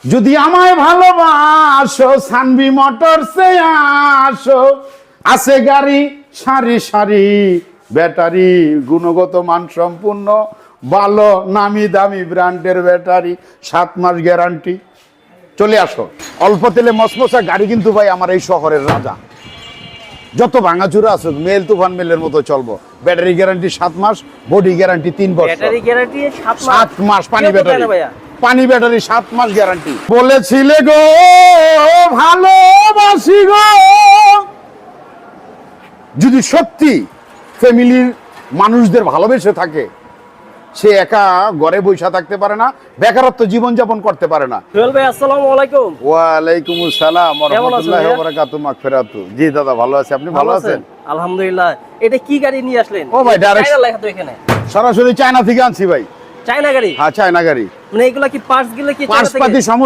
যদি আমায় ভালোবাসো সানভি মোটরসে আসো, আছে গাড়ি সারি সারি, ব্যাটারি গুণগত মান সম্পূর্ণ, ভালো নামি দামি ব্র্যান্ডের ব্যাটারি, 7 মাস গ্যারান্টি। চলে আসো, অল্প তেলে মসমসা গাড়ি কিন্তু ভাই আমার এই শহরের রাজা। যত ভাঙাচুরা আছে মেল তুফান মেলের মতো চলবো। ব্যাটারি গ্যারান্টি 7 মাস, বডি গ্যারান্টি 3 বছর। ব্যাটারি গ্যারান্টি 7 মাস পানি ব্যাটারি, ভাইয়া পানি ব্যাটারি 7 মাস গ্যারান্টি। বলেছিলে গো ভালোবাসি গো, যদি সত্যি ফ্যামিলির মানুষদের ভালোবেসে থাকে, সে একা ঘরে বসে থাকতে পারে না, বেকারত্ব জীবন যাপন করতে পারে না। সোহেল ভাই আসসালামু আলাইকুম। ওয়ালাইকুম আসসালাম ওয়া রাহমাতুল্লাহি ওয়া বারাকাতুহু। মাগফিরাতু। জি দাদা ভালো আছি, আপনি ভালো আছেন? আলহামদুলিল্লাহ। এটা কি গাড়ি নিয়ে আসলেন? ও ভাই ডাইরেক্ট চায়না লেখা তো এখানে। সরাসরি চায়না থেকে আনছি ভাই। চায়না গাড়ি? হ্যাঁ চায়না গাড়ি। মানে এগুলা কি পার্টস গুলো কি চায়না পার্টস থেকে? পাতি সমস্ত